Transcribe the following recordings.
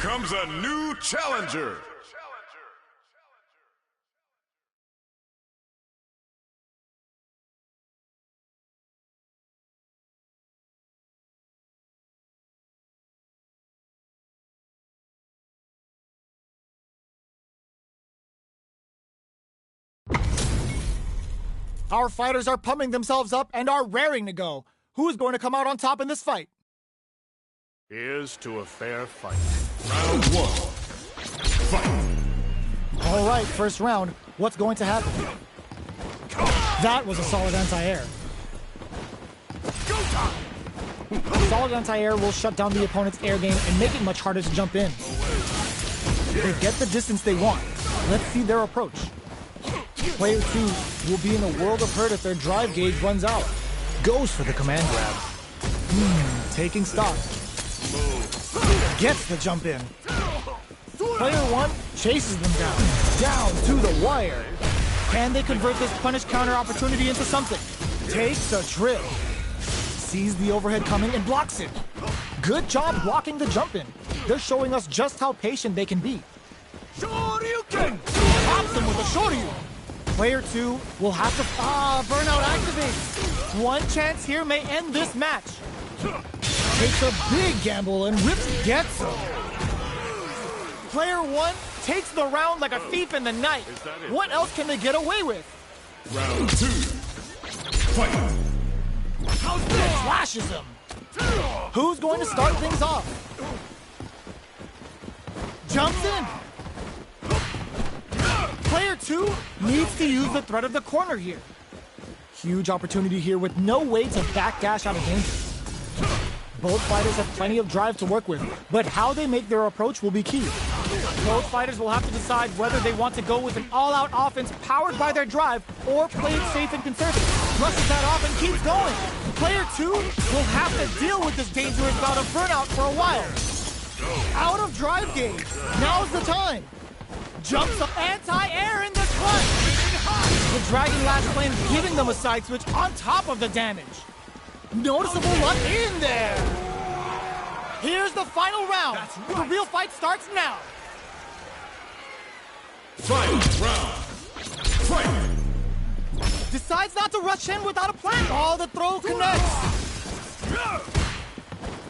comes a new challenger. Our fighters are pumping themselves up and are raring to go. Who is going to come out on top in this fight? Here's to a fair fight. Round one. Fight. All right, first round. What's going to happen? That was a solid anti-air. Solid anti-air will shut down the opponent's air game and make it much harder to jump in. They get the distance they want. Let's see their approach. Player 2 will be in a world of hurt if their drive gauge runs out. Goes for the command grab. Taking stock. Gets the jump in. Player 1 chases them down to the wire. Can they convert this punish counter opportunity into something? Takes a trip. Sees the overhead coming and blocks it. Good job blocking the jump in. They're showing us just how patient they can be. Shoryuken! Pops them with a Shoryu. Player 2 will have to... burnout activates. One chance here may end this match. Takes a big gamble and rips Getsu. Player 1 takes the round like a thief in the night. What else can they get away with? Round 2. Fight. Slashes him. Who's going to start things off? Jumps in. Player 2 needs to use the threat of the corner here. Huge opportunity here with no way to backdash out of danger. Both fighters have plenty of drive to work with, but how they make their approach will be key. Both fighters will have to decide whether they want to go with an all-out offense powered by their drive or play it safe and conservative. Brushes that off and keeps going. Player 2 will have to deal with this dangerous bout of burnout for a while. Out of drive gauge. Now's the time. Jumps up anti-air in the clutch. The Dragon Lash Flame giving them a side switch on top of the damage. Noticeable luck in there. Here's the final round. The real fight starts now. Fight round. Fight. Decides not to rush in without a plan. Oh, the throw connects.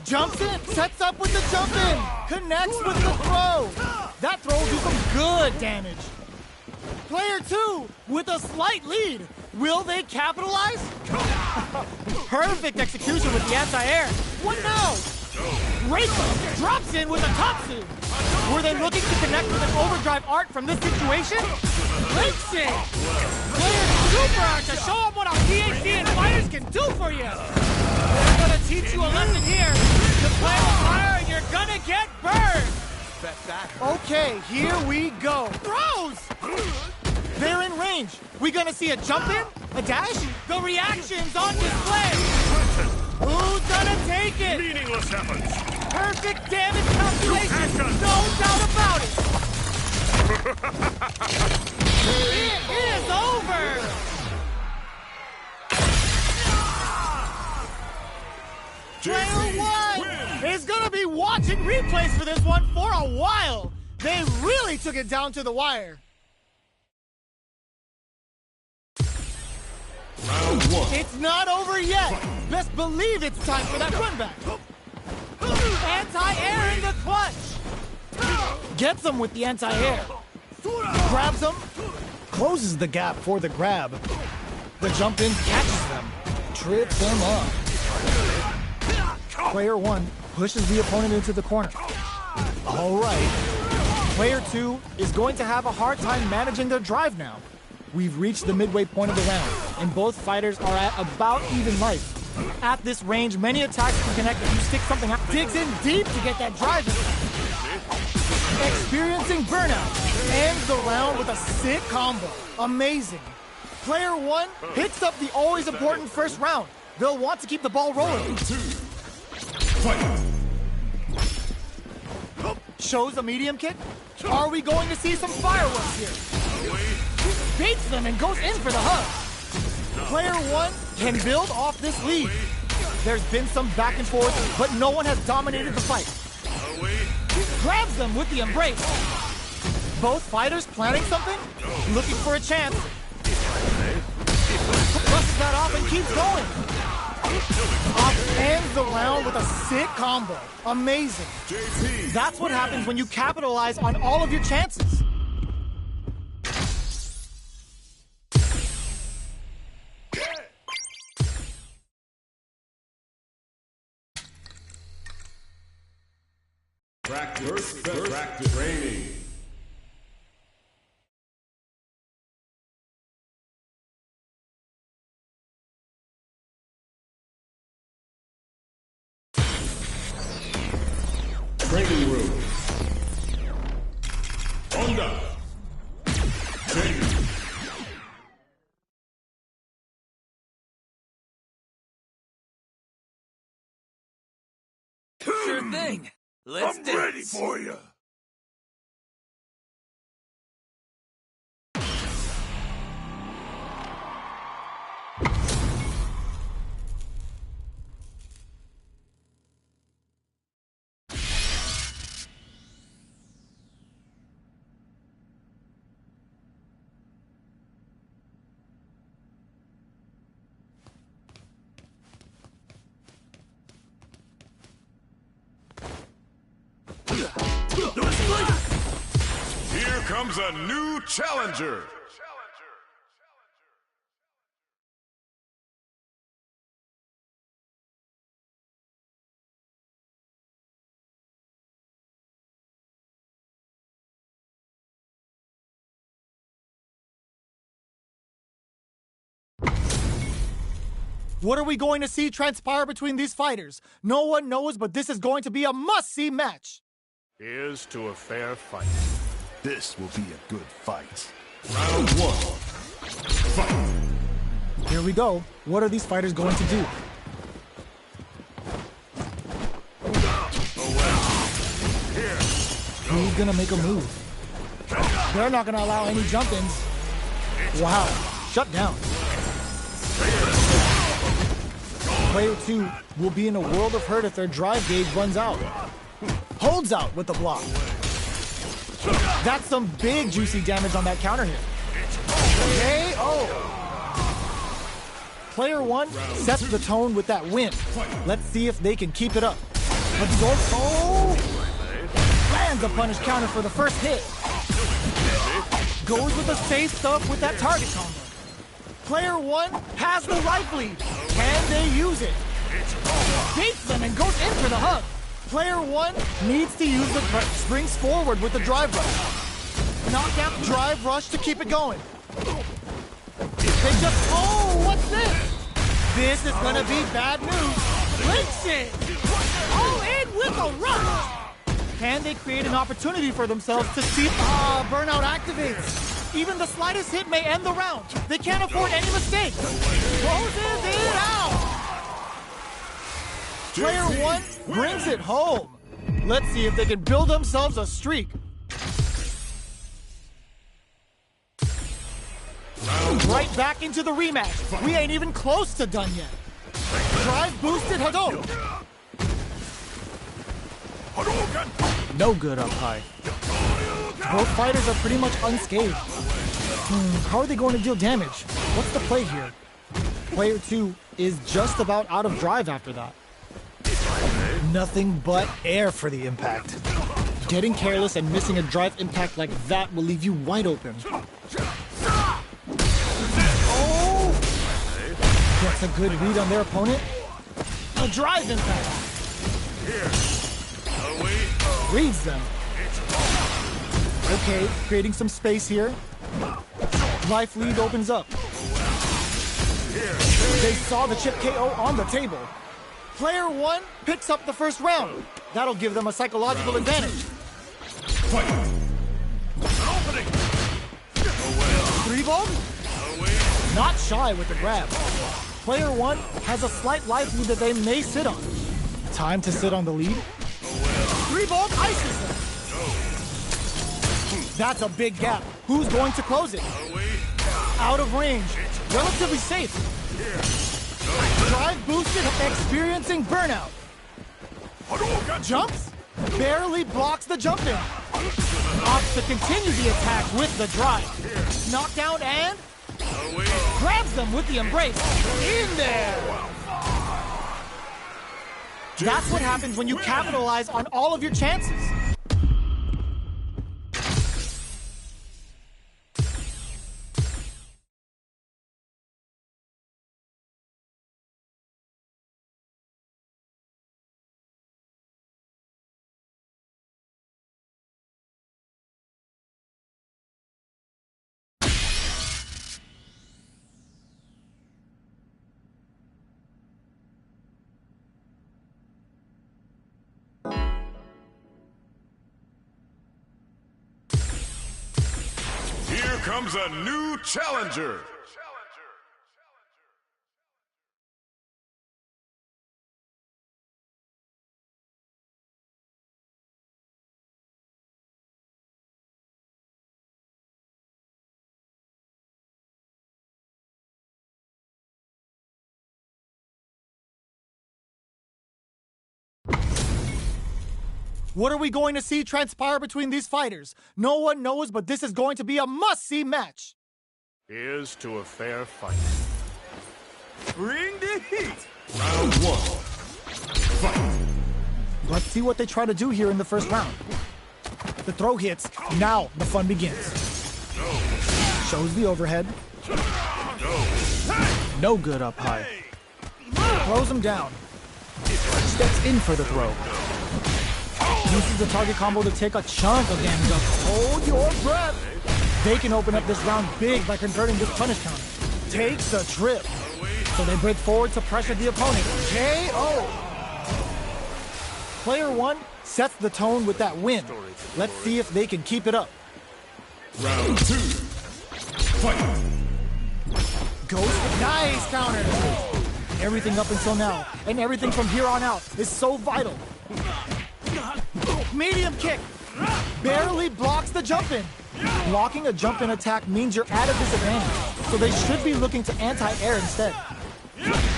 Jumps in, sets up with the jump in. Connects with the throw. That throw will do some good damage. Player 2 with a slight lead. Will they capitalize? Perfect execution with the anti-air. What now? Raiva drops in with a Tatsu. Were they looking to connect with an overdrive art from this situation? Breaks it. Player super art to show them what our PhD and fighters can do for you. They're gonna teach you a lesson here. You play with fire and you're gonna get burned. Okay, here we go. Throws! They're in range. We gonna see a jump in? A dash? The reaction's on display. Who's gonna take it? Meaningless happens. Perfect damage calculation. No doubt about it. It is over. Player 1 is gonna be watching replays for this one for a while. They really took it down to the wire. Round 1. It's not over yet. Best believe it's time for that run back. Anti-air in the clutch. Gets them with the anti-air. Grabs them. Closes the gap for the grab. The jump in catches them. Trips them up. Player 1 pushes the opponent into the corner. All right. Player 2 is going to have a hard time managing their drive now. We've reached the midway point of the round, and both fighters are at about even life. At this range, many attacks can connect if you stick something out. Digs in deep to get that drive in. Experiencing burnout. Ends the round with a sick combo. Amazing. Player 1 picks up the always important first round. They'll want to keep the ball rolling. Fight. Shows a medium kick. Are we going to see some fireworks here? Baits them and goes in for the hug. Player 1 can build off this lead. There's been some back and forth, but no one has dominated the fight. grabs them with the embrace. Both fighters planning something, looking for a chance. Brushes that off and keeps going. Ends the round with a sick combo. Amazing. That's what happens when you capitalize on all of your chances. Practice training. Training room. Onda. Training. Sure thing. Let's I'm dance. ready for you. Here comes a new challenger. What are we going to see transpire between these fighters? No one knows, but this is going to be a must-see match. Here's to a fair fight. This will be a good fight. Round one. Fight. Here we go. What are these fighters going to do? Who's gonna make a move? They're not gonna allow any jump-ins. Wow, shut down. Player 2 will be in a world of hurt if their drive gauge runs out. Holds out with the block. That's some big juicy damage on that counter hit. KO! Player 1 sets the tone with that win. Let's see if they can keep it up. Let's go. Oh! Lands a punish counter for the first hit. Goes with the safe stuff with that target combo. Player 1 has the right lead. Can they use it? Beats them and goes in for the hug. Player 1 needs to use the springs forward with the drive rush. Knockout drive rush to keep it going. They just, oh, what's this? This is gonna be bad news. Links it. All in with a rush. Can they create an opportunity for themselves to see, burnout activates. Even the slightest hit may end the round. They can't afford any mistakes. Closes it out. Player 1 brings it home. Let's see if they can build themselves a streak. Right back into the rematch. We ain't even close to done yet. Drive boosted Hadouken. No good up high. Both fighters are pretty much unscathed. How are they going to deal damage? What's the play here? Player 2 is just about out of drive after that. Nothing but air for the impact. Getting careless and missing a drive impact like that will leave you wide open. Oh! Gets a good read on their opponent. A drive impact. Reads them. Okay, creating some space here. Life lead opens up. They saw the chip KO on the table. Player 1 picks up the first round. That'll give them a psychological advantage. Three-ball? Not shy with the grab. Player 1 has a slight life lead that they may sit on. Time to sit on the lead. Three-ball ices them. That's a big gap. Who's going to close it? Out of range. Relatively safe. Drive boosted, experiencing burnout. Jumps? Barely blocks the jump in. Opts to continue the attack with the drive. Knockdown and grabs them with the embrace. In there! That's what happens when you capitalize on all of your chances. Here comes a new challenger. What are we going to see transpire between these fighters? No one knows, but this is going to be a must-see match. Here's to a fair fight. Bring the heat. Round one. Fight. Let's see what they try to do here in the first round. The throw hits. Now the fun begins. Shows the overhead. No good up high. Throws him down. Steps in for the throw. Uses the target combo to take a chunk of damage up. Hold your breath. They can open up this round big by converting this punish counter. Takes the trip. So they break forward to pressure the opponent. KO. Player one sets the tone with that win. Let's see if they can keep it up. Round two. Fight. Goes with nice counter. Everything up until now, and everything from here on out, is so vital. Medium kick. Barely blocks the jump in. Blocking a jump in attack means you're at a disadvantage, so they should be looking to anti-air instead.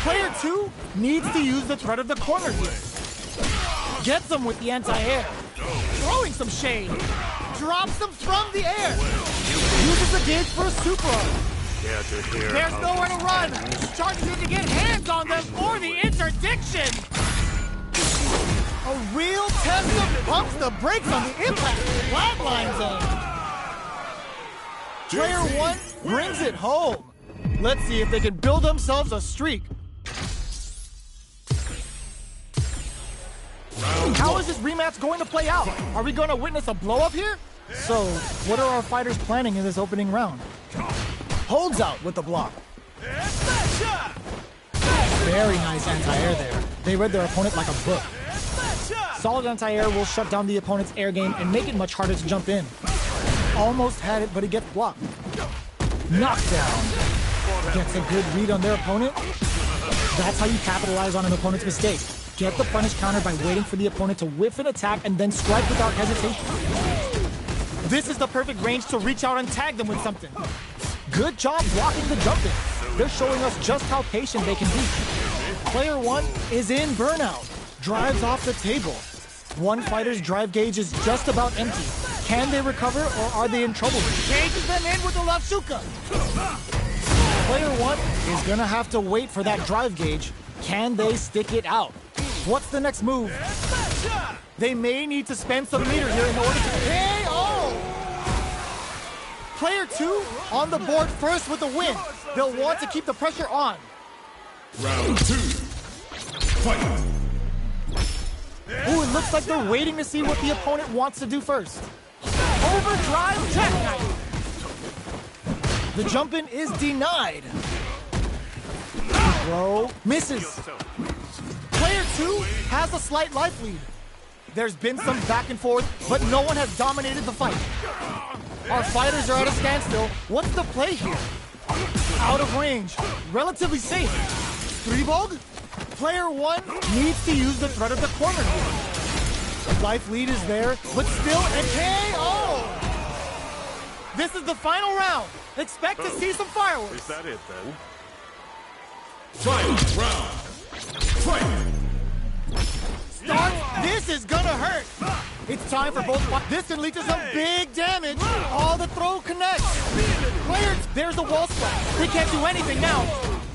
Player two needs to use the threat of the corner here. Gets them with the anti-air. Throwing some shade. Drops them from the air. Uses the gauge for a super arm. There's nowhere to run. Charges in to get hands on them for the interdiction. A real test of pumps the brakes on the impact. Flatline zone. Player one brings it home. Let's see if they can build themselves a streak. How is this rematch going to play out? Are we going to witness a blow-up here? So, what are our fighters planning in this opening round? Holds out with the block. Very nice anti-air there. They read their opponent like a book. Solid anti-air will shut down the opponent's air game and make it much harder to jump in. Almost had it, but he gets blocked. Knockdown. Gets a good read on their opponent. That's how you capitalize on an opponent's mistake. Get the punish counter by waiting for the opponent to whiff an attack and then strike without hesitation. This is the perfect range to reach out and tag them with something. Good job blocking the jump in. They're showing us just how patient they can be. Player one is in burnout. Drives off the table. One fighter's drive gauge is just about empty. Can they recover or are they in trouble? Cages them in with the left shuka. Player one is gonna have to wait for that drive gauge. Can they stick it out? What's the next move? They may need to spend some meter here in order to KO! Player two on the board first with the win. They'll want to keep the pressure on. Round two. Fight. Ooh, it looks like they're waiting to see what the opponent wants to do first. Overdrive jackknife. The jump in is denied. Throw misses. Player two has a slight life lead. There's been some back and forth, but no one has dominated the fight. Our fighters are at a standstill. What's the play here? Out of range. Relatively safe. Three-bog? Player one needs to use the threat of the corner here. Life lead is there, but still a KO! This is the final round. Expect to see some fireworks. Is that it, then? Final round. Fight. Starts this This is gonna hurt. It's time for both. This can lead to some big damage. All the throw connects. Player, there's the wall splat. They can't do anything now.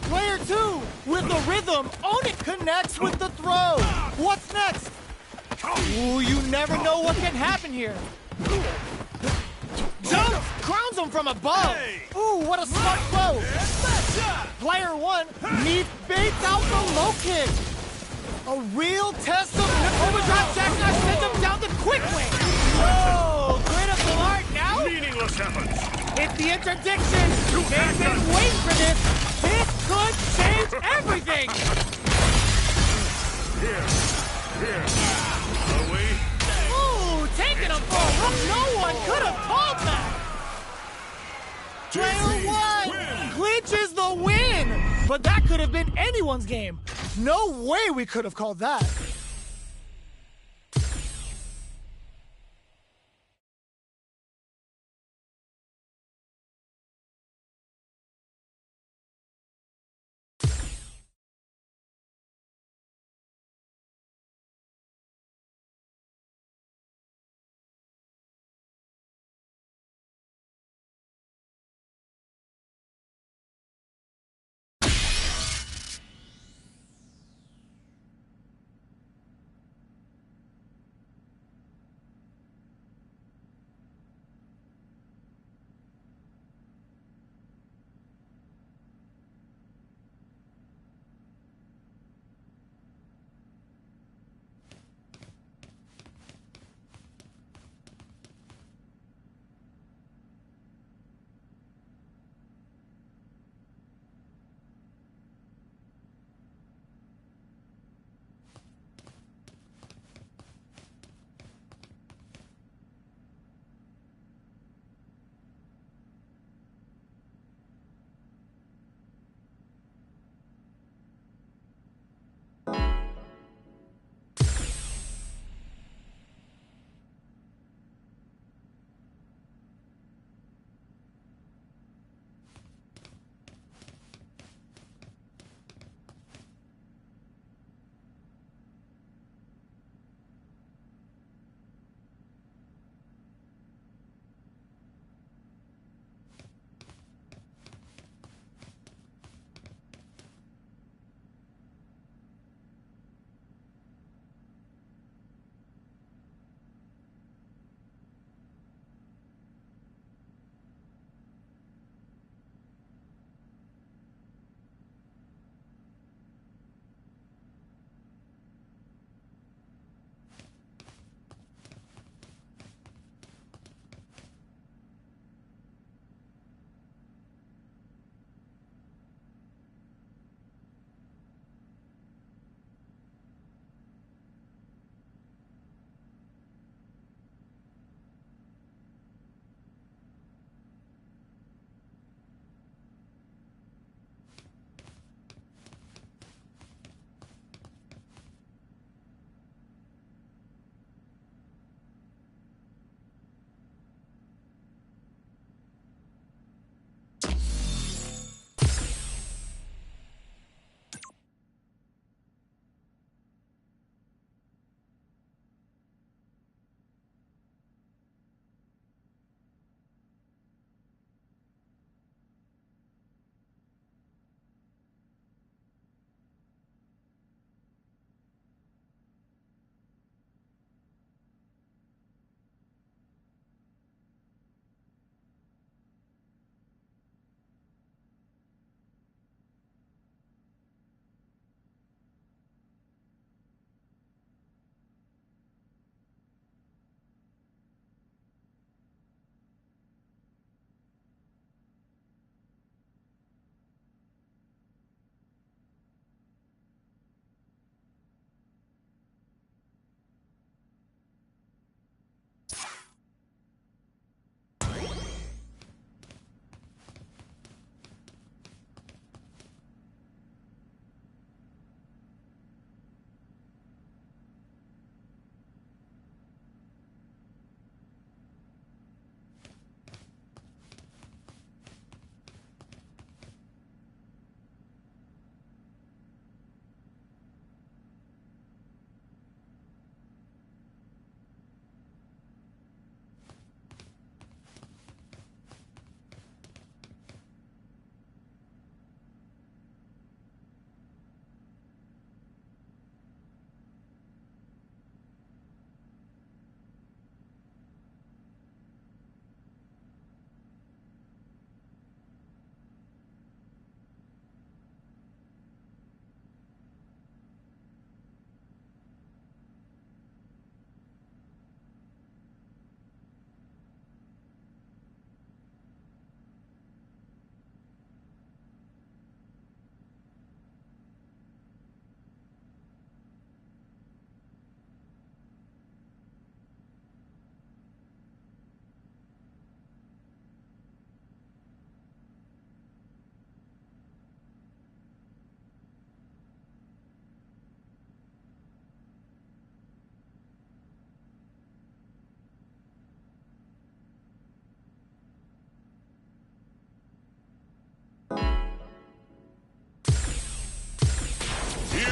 Player 2 with the rhythm. Own it connects with the throw. What's next? Ooh, you never know what can happen here. Jump! Crowns him from above. Ooh, what a smart throw. Player 1 needs baits out the low kick. A real test of overdrive jackknife sends him down the quick wing. Whoa, critical art now. Meaningless efforts. It's the interdiction. They've been waiting for this. This could change everything. Here. Are we? Ooh, taking him for a run. No one could have called that. Player 1 clinches the win. But that could have been anyone's game. No way we could have called that.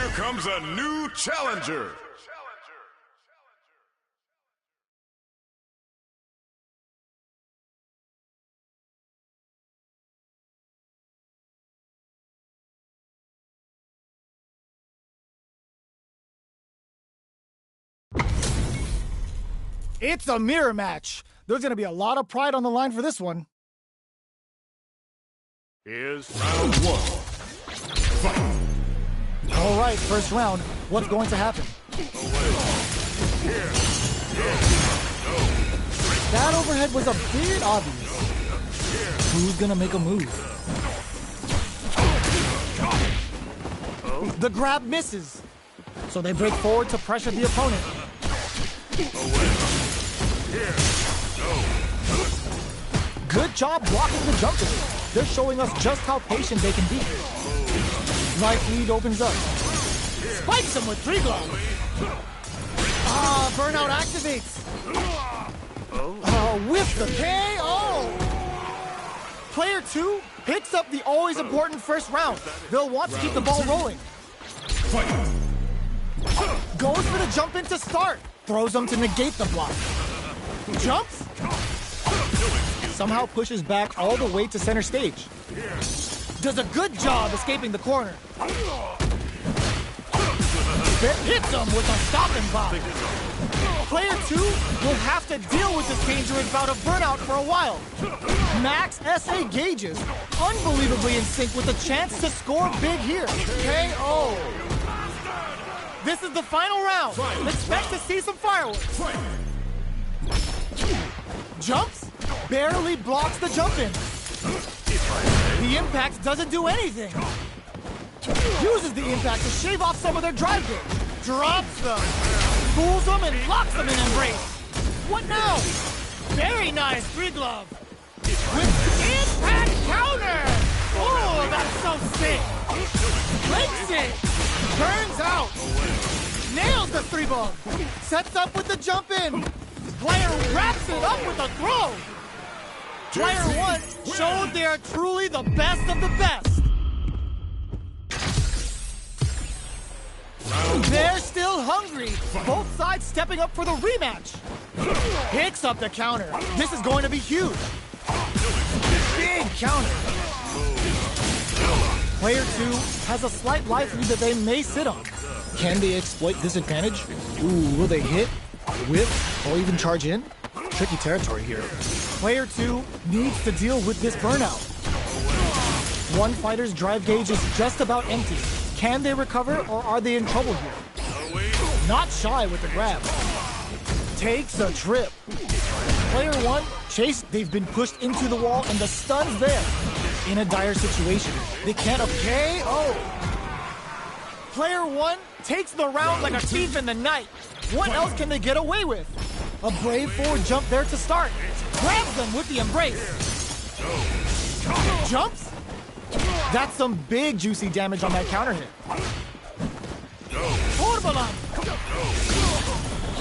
Here comes a new challenger. It's a mirror match. There's going to be a lot of pride on the line for this one. Is Round one. Fight. All right, first round. What's going to happen? That overhead was a bit obvious. Who's going to make a move? The grab misses. So they break forward to pressure the opponent. Good job blocking the jumper. They're showing us just how patient they can be. Right lead opens up. Spikes him with 3 gloves. Burnout activates. With the KO. Player 2 picks up the always important first round. They'll want to keep the ball rolling. Fight. Goes for the jump in to start. Throws them to negate the block. Jumps. Somehow pushes back all the way to center stage. Does a good job escaping the corner. Hits him with a stopping block. Player 2 will have to deal with this dangerous bout of burnout for a while. Max SA gauges, unbelievably in sync with a chance to score big here. KO. This is the final round. Expect to see some fireworks. Jumps, barely blocks the jump in. The impact doesn't do anything. Uses the impact to shave off some of their drive gauge. Drops them. Fools them and locks them in embrace. What now? Very nice 3 glove. With impact counter. Oh, that's so sick. Breaks it. Turns out. Nails the 3 ball. Sets up with the jump in. Player wraps it up with a throw. Player 1 showed they are truly the best of the best. They're still hungry. Both sides stepping up for the rematch. Picks up the counter. This is going to be huge. Big counter. Player 2 has a slight life lead that they may sit on. Can they exploit this advantage? Ooh, will they hit, whip, or even charge in? Tricky territory here. Player 2 needs to deal with this burnout. One fighter's drive gauge is just about empty. Can they recover, or are they in trouble here? Not shy with the grab. Takes a trip. Player 1, chase. They've been pushed into the wall, and the stun's there. In a dire situation. They can't KO. Player 1 takes the round like a thief in the night. What else can they get away with? A brave forward jump there to start. Grabs them with the embrace. Jumps? That's some big juicy damage on that counter hit. Orbalan.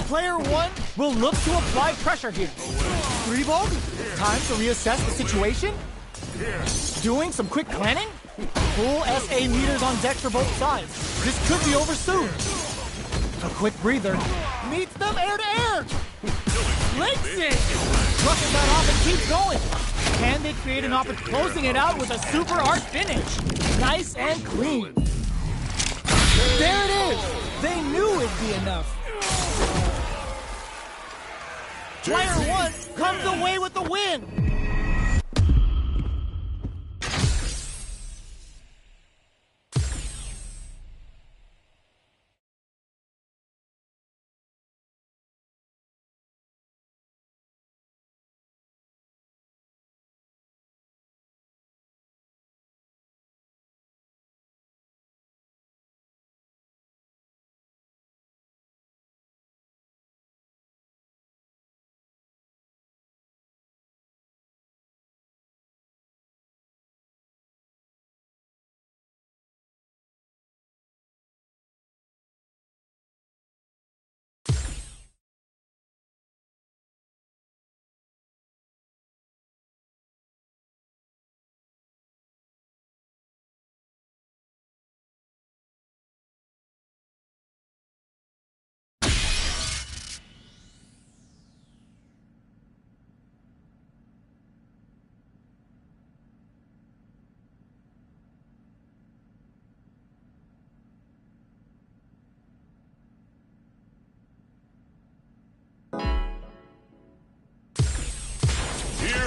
Player 1 will look to apply pressure here. 3 ball? Time to reassess the situation? Doing some quick planning? Full SA meters on deck for both sides. This could be over soon. A quick breather. Meets them air to air. Links it. Brushes that off and keeps going. Can they create an opportunity? Closing it out with a super art finish. Nice and clean. There it is. They knew it'd be enough. Player 1 comes away with the win.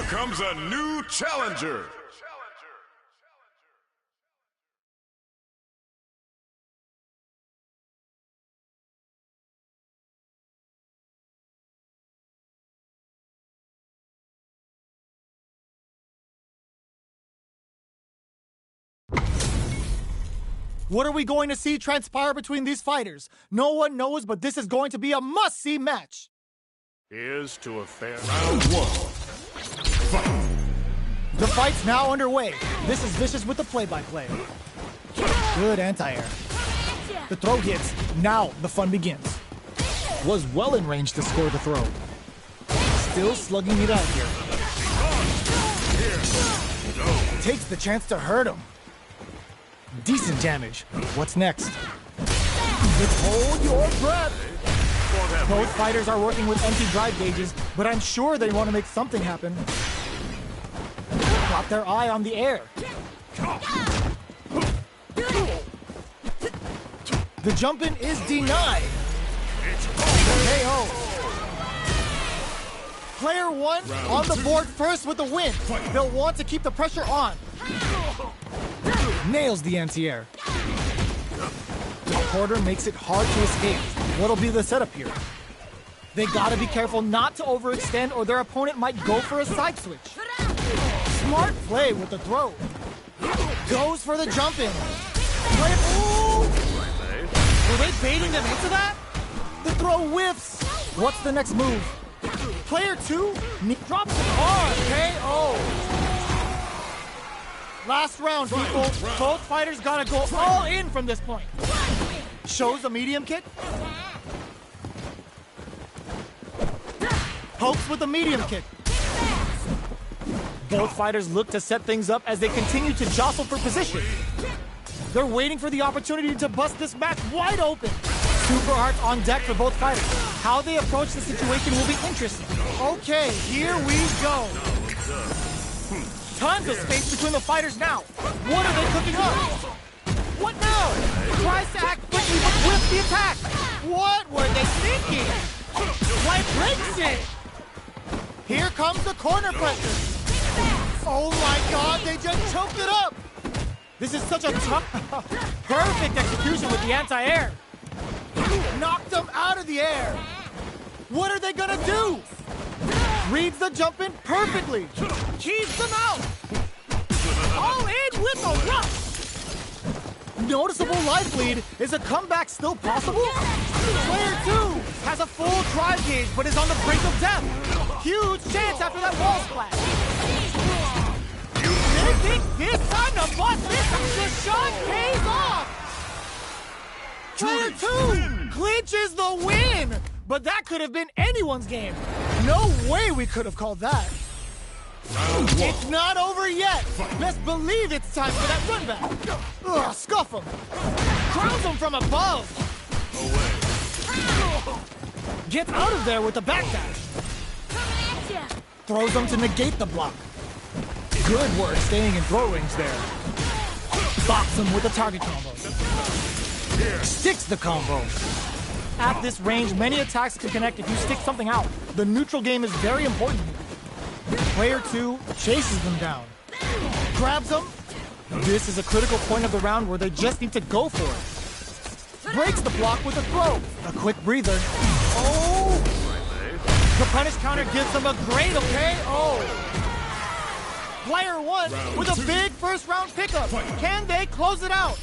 Here comes a new challenger. What are we going to see transpire between these fighters? No one knows, but this is going to be a must-see match. Here's to a fair Round one. Fight. The fight's now underway. This is Vicious with the play-by-play. Good anti-air. The throw hits. Now the fun begins. Was well in range to score the throw. Still slugging it out here. Takes the chance to hurt him. Decent damage. What's next? Hold your breath. Both fighters are working with empty drive gauges, but I'm sure they want to make something happen. Got their eye on the air. The jump-in is denied. KO. Player one on the board first with the win. They'll want to keep the pressure on. Nails the anti-air. The quarter makes it hard to escape. What'll be the setup here? They gotta be careful not to overextend or their opponent might go for a side switch. Smart play with the throw. Goes for the jump-in. Were they baiting them into that? The throw whiffs. What's the next move? Player two drops it hard. KO. Last round, people. Both fighters gotta go all in from this point. Shows a medium kick. Pokes with a medium kick. Both fighters look to set things up as they continue to jostle for position. They're waiting for the opportunity to bust this match wide open. Super hearts on deck for both fighters. How they approach the situation will be interesting. Okay, here we go. Tons of space between the fighters now. What are they cooking up? What now? Tries to act quickly but whiffs the attack. What were they thinking? Life breaks it. Here comes the corner pressure. Oh my God, they just choked it up. This is such a tough, perfect execution with the anti-air. Knocked them out of the air. What are they gonna do? Reads the jump-in perfectly. Keeps them out. All in with a rush. Noticeable life lead. Is a comeback still possible? Player two has a full drive gauge but is on the brink of death. Huge chance after that wall splash. They think this time to bust this. The shot pays off. Player two clinches the win. But that could have been anyone's game. No way we could have called that. It's not over yet. Let's believe it's time for that run back. Ugh, scuff him. Crowns him from above. Gets out of there with the backdash. Throws him to negate the block. Good work staying in throw range there. Bops him with a target combo. Sticks the combo. At this range, many attacks can connect if you stick something out. The neutral game is very important. Player two chases them down. Grabs them. This is a critical point of the round where they just need to go for it. Breaks the block with a throw. A quick breather. Oh! The punish counter gives them a great KO. Player one with a big first round pickup. Can they close it out?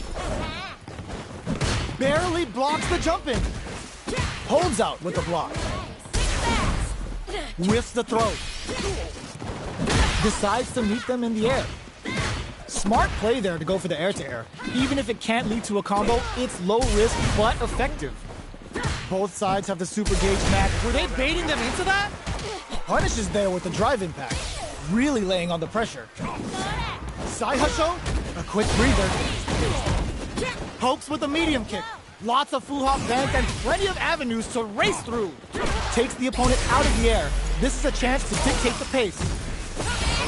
Barely blocks the jump-in. Holds out with the block. Whiffs the throw. Decides to meet them in the air. Smart play there to go for the air-to-air. Even if it can't lead to a combo, it's low risk but effective. Both sides have the super gauge match. Were they baiting them into that? Punishes there with the drive impact. Really laying on the pressure. Side husho, a quick breather. Pokes with a medium kick. Lots of full hop bank and plenty of avenues to race through. Takes the opponent out of the air. This is a chance to dictate the pace.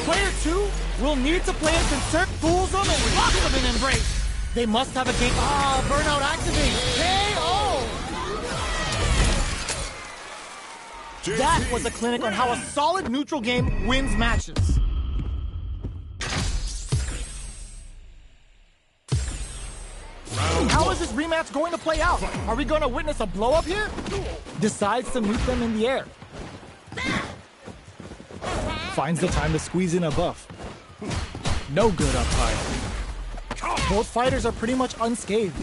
Player two will need to play a concert, fools them and locks them in embrace. They must have a gate. Burnout activate. KO! That was a clinic on how a solid neutral game wins matches. How is this rematch going to play out? Are we going to witness a blow-up here? Decides to meet them in the air. Finds the time to squeeze in a buff. No good up high. Both fighters are pretty much unscathed.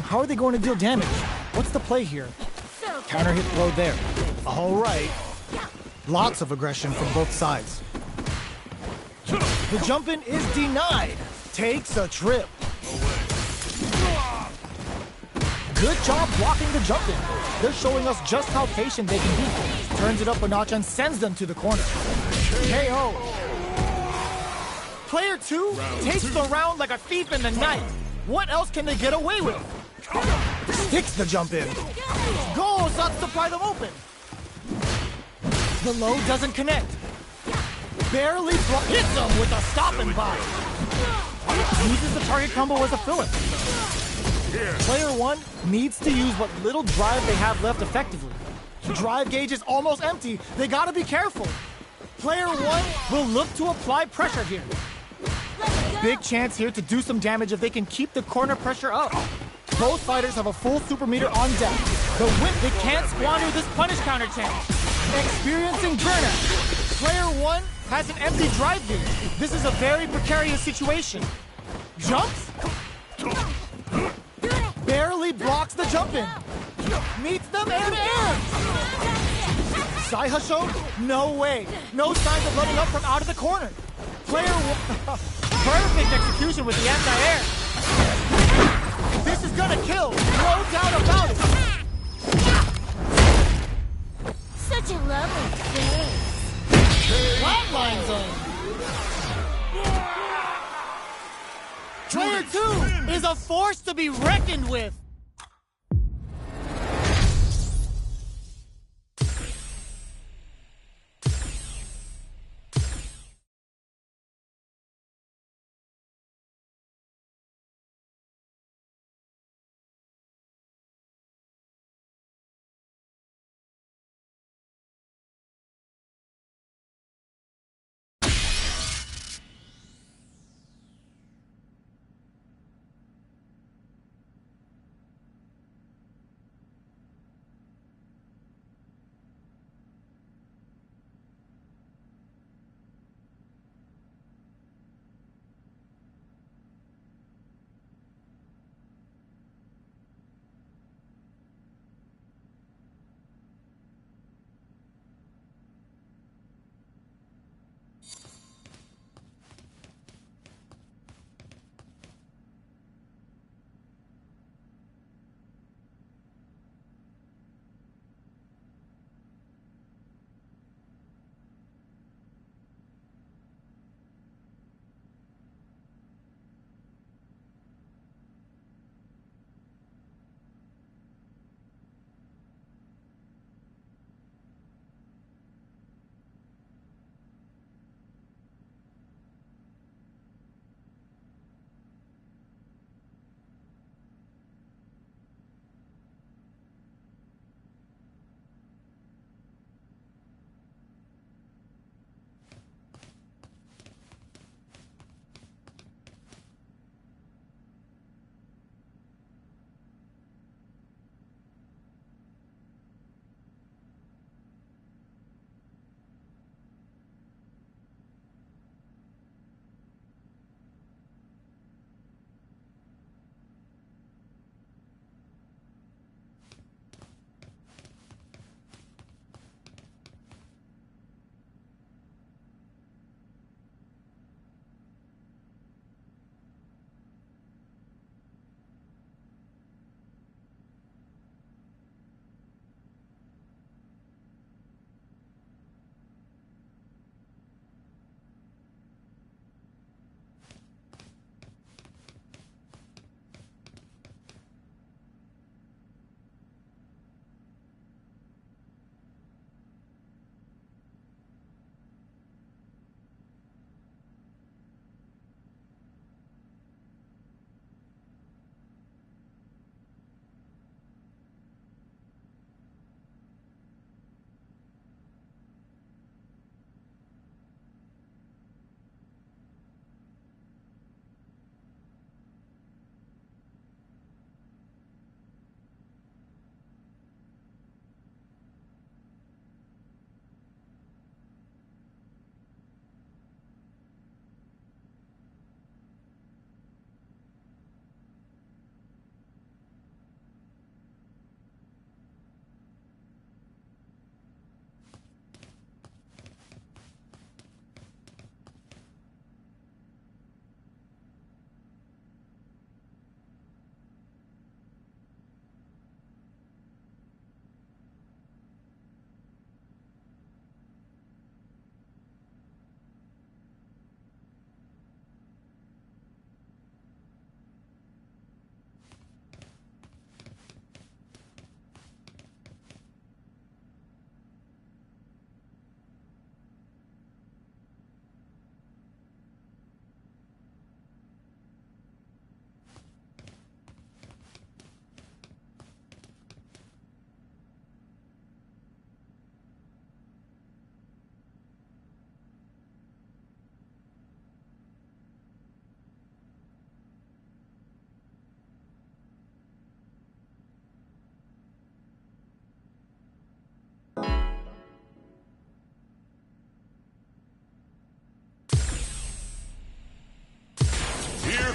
How are they going to deal damage? What's the play here? Counter hit throw there. All right. Lots of aggression from both sides. The jump in is denied. Takes a trip. Good job blocking the jump in. They're showing us just how patient they can be. Turns it up a notch and sends them to the corner. KO. Player 2 takes the round like a thief in the night. What else can they get away with? Sticks the jump in. Goal sucks to pry them open. The low doesn't connect. Barely hits them with a stop and buy. Uses the target combo as a filler. Player 1 needs to use what little drive they have left effectively. Drive gauge is almost empty. They gotta be careful. Player 1 will look to apply pressure here. Big chance here to do some damage if they can keep the corner pressure up. Both fighters have a full super meter on deck. The whip, they can't squander this punish counter chance. Experiencing burnout. Player 1 has an empty drive gauge. This is a very precarious situation. Jumps? Barely blocks the jump in. Meets them and ends. Sai Hasho? No way. No signs of letting up from out of the corner. Player 1. Perfect execution with the anti-air. This is gonna kill. No doubt about it. Such a lovely face. Flatline zone. Player 2 is a force to be reckoned with.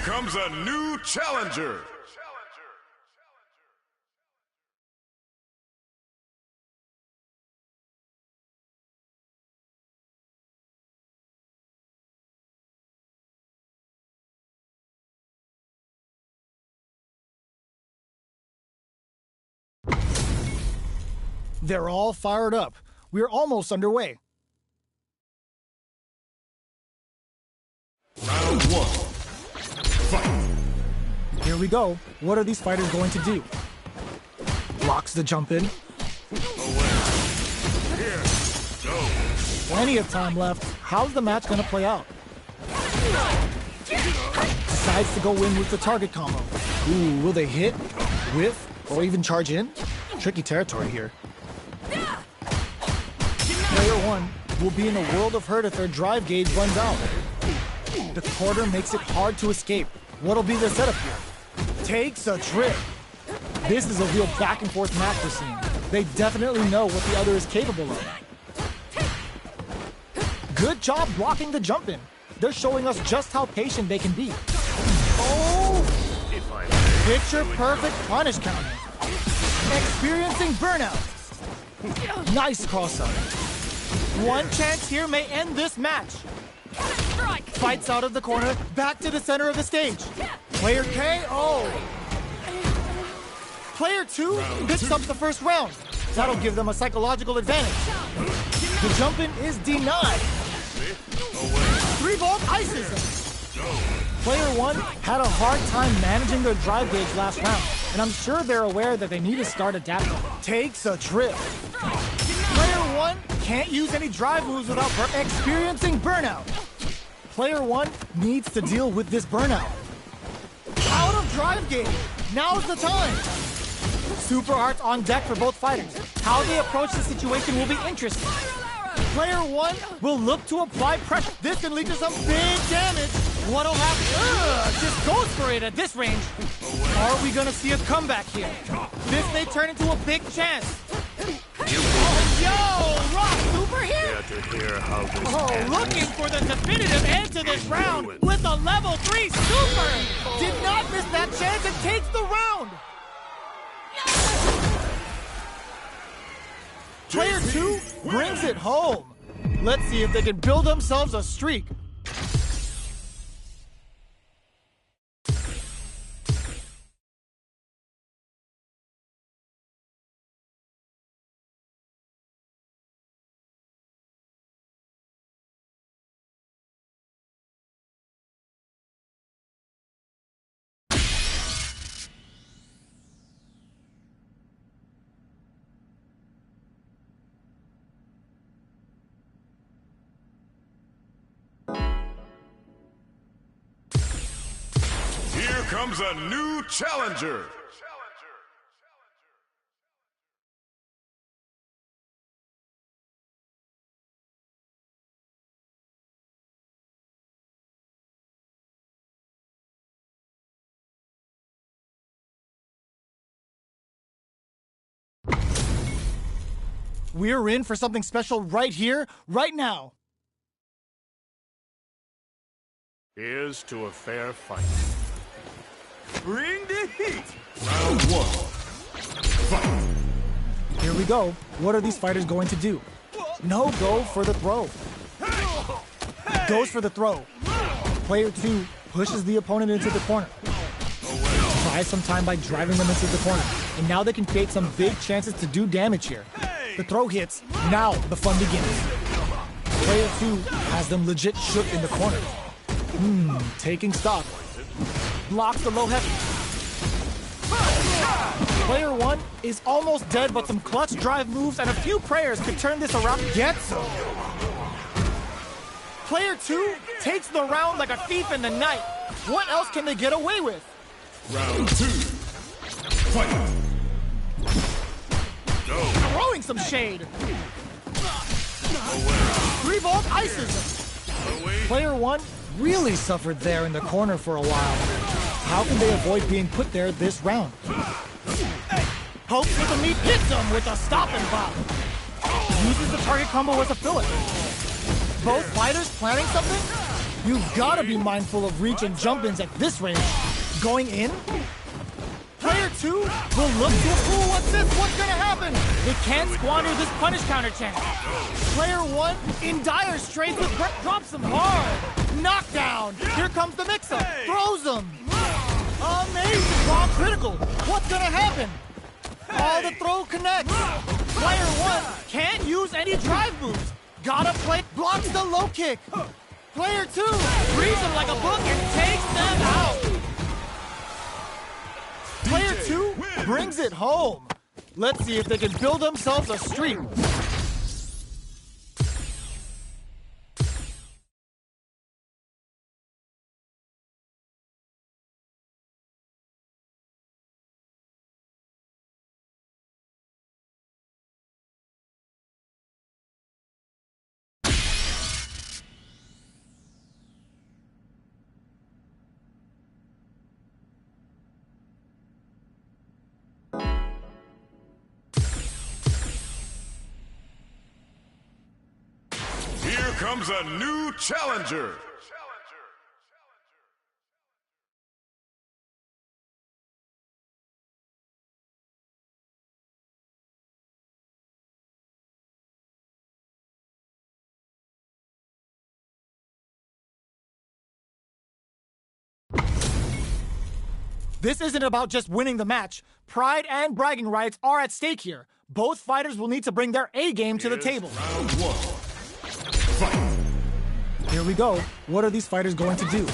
comes a new challenger. They're all fired up. We're almost underway. Round one. Fight. Here we go. What are these fighters going to do? Blocks the jump in. Here, go. Plenty of time left. How's the match going to play out? Decides to go in with the target combo. Ooh, will they hit, whiff, or even charge in? Tricky territory here. Player one will be in a world of hurt if their drive gauge runs out. The quarter makes it hard to escape. What'll be the setup here? Takes a trip. This is a real back and forth match we're seeing. They definitely know what the other is capable of. Good job blocking the jump in. They're showing us just how patient they can be. Oh! If I Picture perfect punish counter. Experiencing burnout. Nice cross up. One chance here may end this match. Fights out of the corner, back to the center of the stage. Player KO. Player two picks up the first round. That'll give them a psychological advantage. The jump-in is denied. 3-volt ices them. Player one had a hard time managing their drive gauge last round, and I'm sure they're aware that they need to start adapting. Takes a trip. Player one can't use any drive moves without experiencing burnout. Player one needs to deal with this burnout. Out of drive gauge. Now's the time. Super arts on deck for both fighters. How they approach the situation will be interesting. Player one will look to apply pressure. This can lead to some big damage. What'll happen? Just goes for it at this range. Are we gonna see a comeback here? This may turn into a big chance. Yo, Rock Super here? care to hear how this Oh, ends? looking for the definitive end to this round with a level 3 super! Did not miss that chance and takes the round! Player 2 brings it home. Let's see if they can build themselves a streak. Here comes a new challenger. We're in for something special right here, right now. Here's to a fair fight. Bring the heat. Round one. Fight. Here we go. What are these fighters going to do? No go for the throw. Goes for the throw. Player 2 pushes the opponent into the corner. Tries some time by driving them into the corner. And now they can create some big chances to do damage here. The throw hits. Now the fun begins. Player 2 has them legit shook in the corner. Taking stock. Blocks the low heavy. Player 1 is almost dead, but some clutch drive moves and a few prayers could turn this around. Gets him. Player 2 takes the round like a thief in the night. What else can they get away with? Round 2. Fight. Throwing some shade. 3-volt ices him. Player 1 really suffered there in the corner for a while. How can they avoid being put there this round? Pokes with the meat, hits him with a stop and pop. Uses the target combo as a filler. Both fighters planning something? You've got to be mindful of reach and jump-ins at this range. Going in? Player 2 will look to fool. What's this? What's gonna happen? They can't squander this punish counter chance. Player 1 in dire straits with drops him hard. Knockdown. Here comes the mix-up. Throws him. Amazing. Bomb critical. What's gonna happen? Oh, the throw connects. Player 1 can't use any drive moves. Gotta play. Blocks the low kick. Player 2 reads them like a book and takes them out. Player 2 brings it home. Let's see if they can build themselves a streak. Here comes a new challenger. This isn't about just winning the match. Pride and bragging rights are at stake here. Both fighters will need to bring their A game to the table. Round 1. Fight. Here we go. What are these fighters going to do?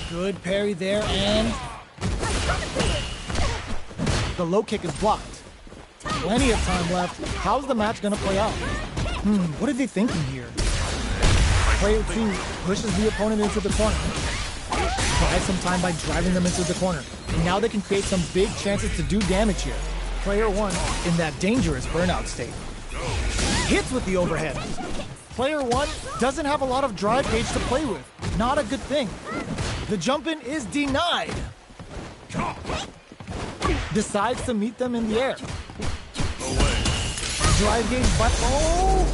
Good parry there, and the low kick is blocked. Plenty of time left. How's the match going to play out? What are they thinking here? Player 2 pushes the opponent into the corner. Buys some time by driving them into the corner. And now they can create some big chances to do damage here. Player 1 in that dangerous burnout state. Hits with the overhead. Player 1 doesn't have a lot of drive gauge to play with. Not a good thing. The jump-in is denied. Decides to meet them in the air. Drive gauge, but oh!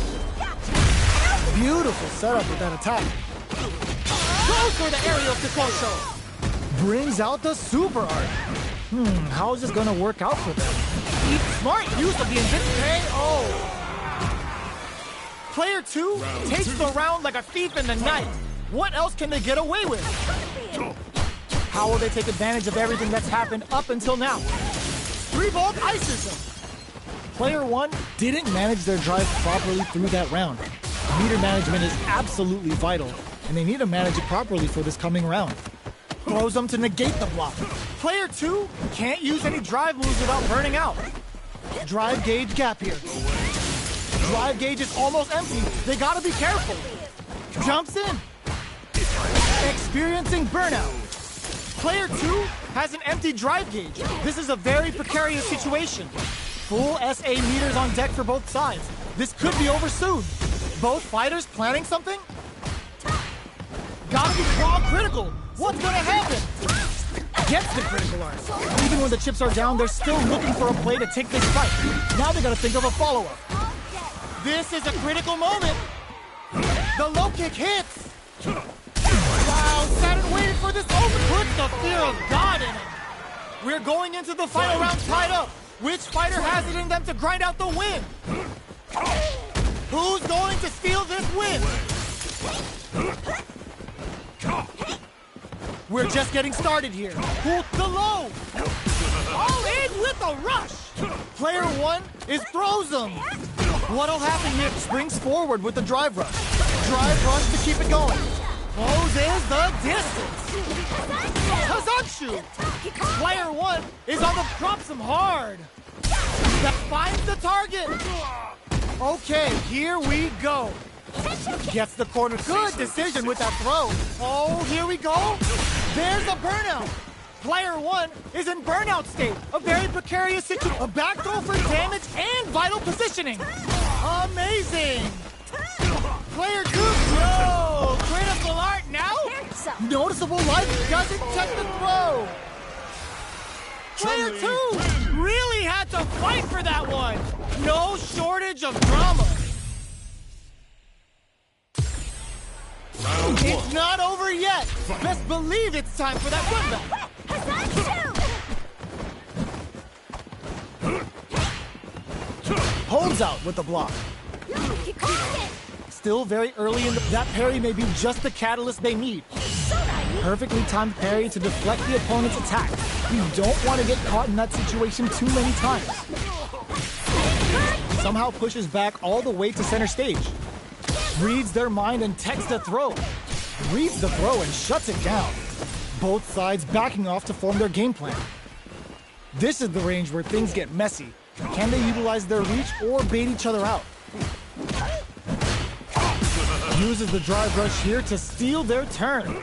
Beautiful setup with that attack. Goes for the aerial Kikosho. Brings out the super art. How is this gonna work out for them? Smart use of the invisible KO. Player 2 takes the round like a thief in the night. What else can they get away with? How will they take advantage of everything that's happened up until now? 3-volt ices them. Player 1 didn't manage their drive properly through that round. Meter management is absolutely vital, and they need to manage it properly for this coming round. Throws them to negate the block. Player 2 can't use any drive moves without burning out. Drive gauge gap here. Drive gauge is almost empty. They gotta be careful. Jumps in. Experiencing burnout. Player 2 has an empty drive gauge. This is a very precarious situation. Full SA meters on deck for both sides. This could be over soon. Both fighters planning something? Gotta be claw critical. What's gonna happen? Gets the critical art. Even when the chips are down, they're still looking for a play to take this fight. Now they gotta think of a follow-up. This is a critical moment. The low kick hits. Wow, sat and waited for this open. Puts the fear of God in it. We're going into the final round tied up. Which fighter has it in them to grind out the win? Who's going to steal this win? We're just getting started here. The low. All in with a rush. Player 1 is throws them. What'll happen here? Springs forward with the drive rush. Drive rush to keep it going. Closes the distance. Kazanshu. Player 1 is on the drops him hard. That finds the target. Okay, here we go. Gets the corner. Good decision with that throw. Oh, here we go. There's a burnout. Player 1 is in burnout state. A very precarious situation. A back throw for damage and vital positioning. Amazing. Player 2. Yo, critical art now. Noticeable life doesn't check the throw. Player 2 really had to fight for that one. No shortage of drama. Round It's one. not over yet. Best believe it's time for that run back. Holds out with the block. Still very early in that parry may be just the catalyst they need. Perfectly timed parry to deflect the opponent's attack. You don't want to get caught in that situation too many times. Somehow pushes back all the way to center stage. Reads their mind and texts a throw. Reads the throw and shuts it down. Both sides backing off to form their game plan. This is the range where things get messy. Can they utilize their reach or bait each other out? Uses the drive rush here to steal their turn.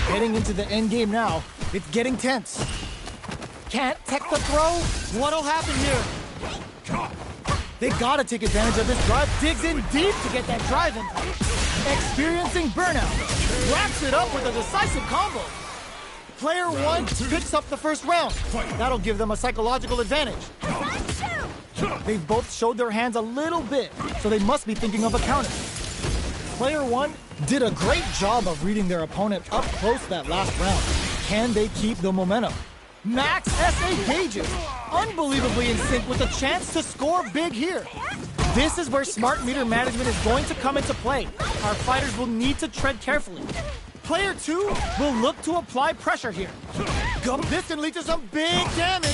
Heading into the end game now, it's getting tense. Can't tech the throw? What'll happen here? They gotta take advantage of this drive. Digs in deep to get that drive in place. Experiencing burnout. Wraps it up with a decisive combo. Player one picks up the first round. That'll give them a psychological advantage. They've both showed their hands a little bit, so they must be thinking of a counter. Player one did a great job of reading their opponent up close that last round. Can they keep the momentum? Max SA gauges, unbelievably in sync with a chance to score big here. This is where smart meter management is going to come into play. Our fighters will need to tread carefully. Player two will look to apply pressure here. This can lead to some big damage.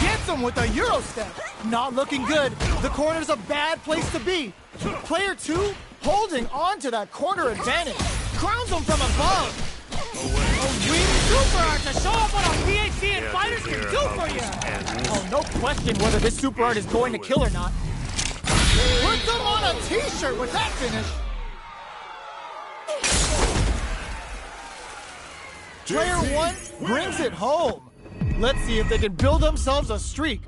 Gets him with a Euro step. Not looking good. The corner's a bad place to be. Player two holding on to that corner advantage. Crowns him from above. A wing super art to show up what a PhD and fighters can do for you. Oh, no question whether this super art is going to kill or not. Put them on a t-shirt with that finish. Player one brings it home. Let's see if they can build themselves a streak.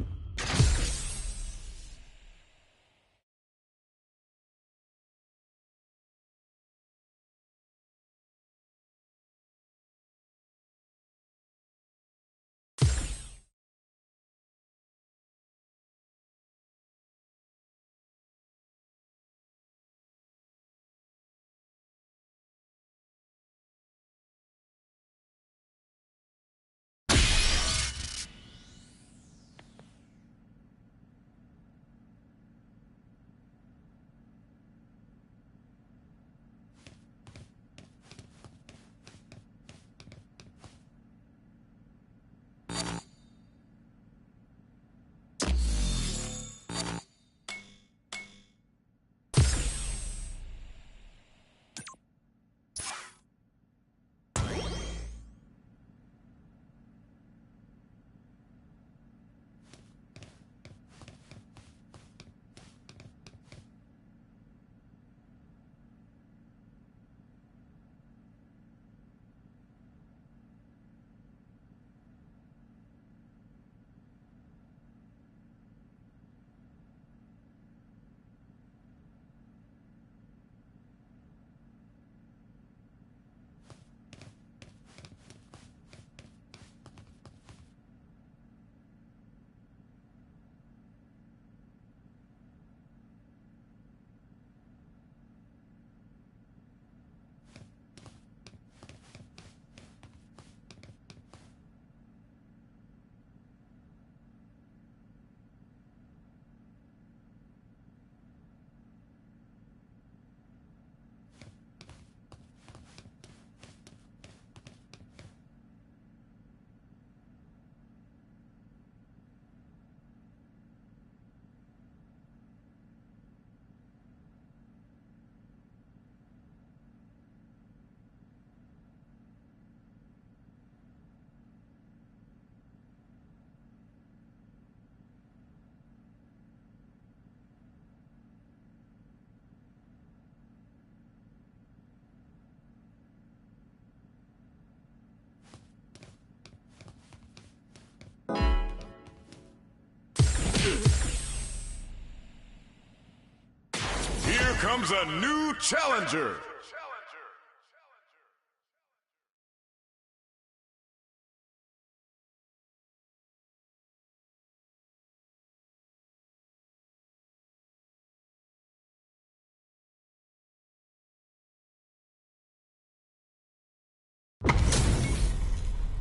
Here comes a new challenger.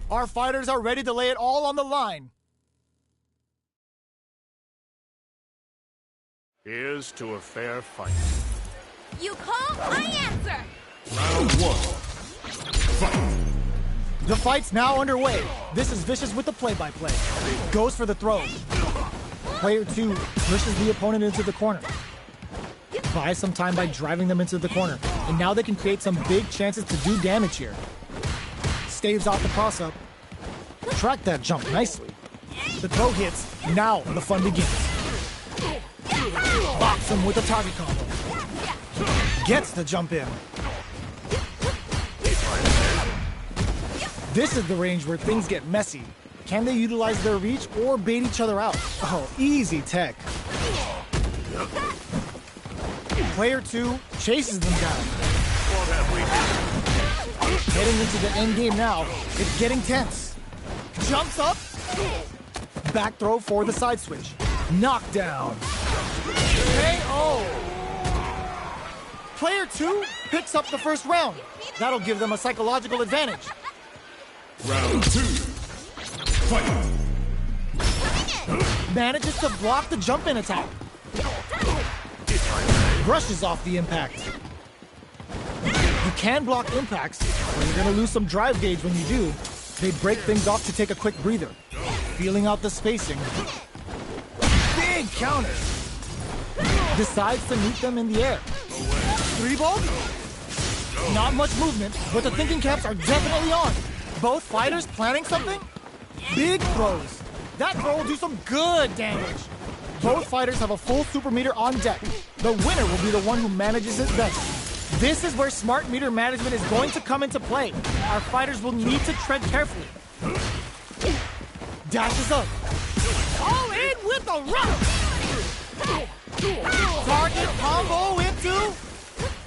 Our fighters are ready to lay it all on the line. Here's to a fair fight. You call, I answer. Round 1. Fight. The fight's now underway. This is Vicious with the play-by-play. Goes for the throw. Player 2 pushes the opponent into the corner. Buys some time by driving them into the corner. And now they can create some big chances to do damage here. Staves off the cross-up. Track that jump nicely. The throw hits. Now the fun begins. Box him with a target combo. Gets the jump in. This is the range where things get messy. Can they utilize their reach or bait each other out? Oh, easy tech. Player 2 chases them down. Heading into the end game now. It's getting tense. Jumps up. Back throw for the side switch. Knockdown. KO. Player 2 picks up the first round. That'll give them a psychological advantage. Round 2. Fight. Manages to block the jump-in attack. Brushes off the impact. You can block impacts, but you're gonna lose some drive gauge when you do. They break things off to take a quick breather. Feeling out the spacing. Big counter. Decides to meet them in the air. 3-ball? Not much movement, but the thinking caps are definitely on. Both fighters planning something? Big throws. That throw will do some good damage. Both fighters have a full super meter on deck. The winner will be the one who manages it best. This is where smart meter management is going to come into play. Our fighters will need to tread carefully. Dashes up. All in with a rush. Target combo into.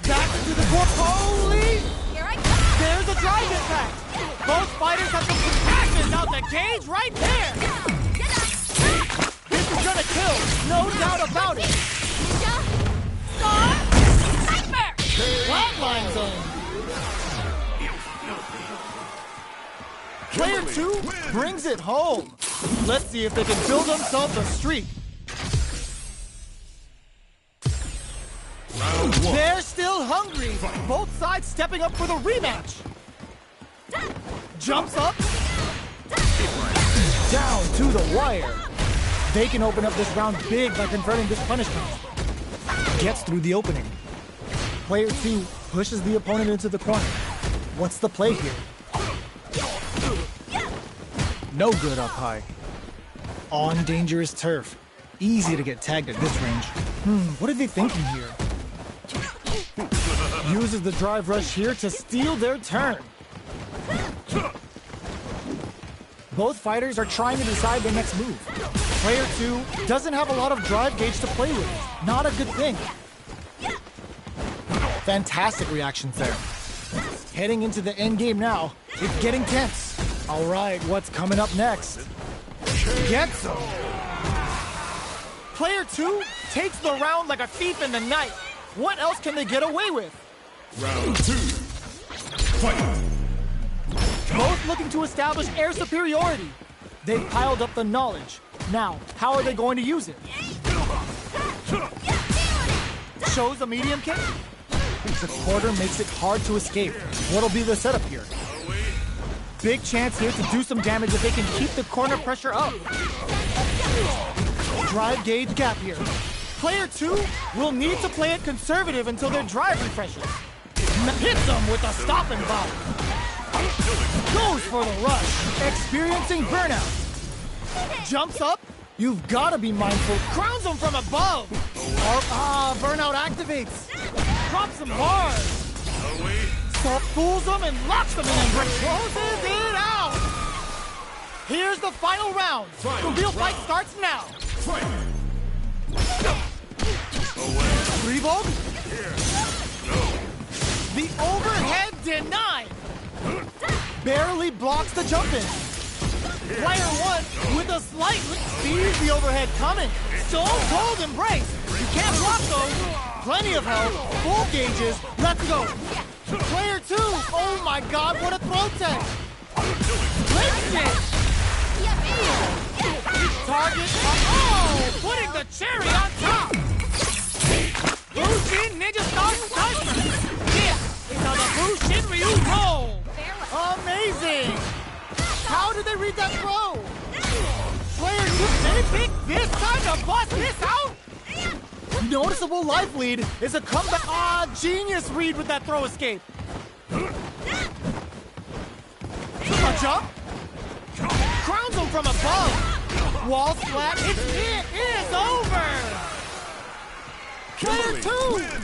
Back into the court. Holy! Here I come. There's a drive impact. Both fighters have some compassion out the cage right there. This is gonna kill, no doubt about it. Ninja. Star. Nightmare. Flatline zone. Player 2 brings it home. Let's see if they can build themselves a streak. Round 1. They're still hungry. Both sides stepping up for the rematch. Jumps up. Down to the wire. They can open up this round big by converting this punishment. Gets through the opening. Player 2 pushes the opponent into the corner. What's the play here? No good up high. On dangerous turf. Easy to get tagged at this range. What are they thinking here? Uses the drive rush here to steal their turn. Both fighters are trying to decide their next move. Player 2 doesn't have a lot of drive gauge to play with. Not a good thing. Fantastic reactions there. Heading into the end game now. It's getting tense. All right, what's coming up next? Gets him. Player 2 takes the round like a thief in the night. What else can they get away with? Round 2. Fight. Both looking to establish air superiority. They've piled up the knowledge. Now, how are they going to use it? Shows a medium kick. The quarter makes it hard to escape. What'll be the setup here? Big chance here to do some damage if they can keep the corner pressure up. Drive gauge gap here. Player 2 will need to play it conservative until their drive refreshes. Hits them with a stop and bop. Goes for the rush. Experiencing burnout. Jumps up. You've got to be mindful. Crowns them from above. Burnout activates. Drops them hard. Fools them and locks them in and closes it out. Here's the final round. The real fight starts now. 3-ball. The overhead denied. Barely blocks the jump in. Player 1 with a slight sees the overhead coming. Stone cold embrace. You can't block those. Plenty of health. Full gauges. Let's go. Player 2. Oh my God, what a throw tech. Listen! Target. Oh! Putting the cherry on top! Bushin Ninja Star Sniper! This is how the Bushin Ryu roll! Amazing! How did they read that throw? Player 2, they pick this time to bust this out? Noticeable life lead is a comeback. Genius read with that throw escape. A jump? Crowns him from above. Wall slap. It is over. Player 2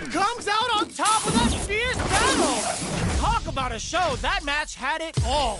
comes out on top of that fierce battle. Talk about a show. That match had it all.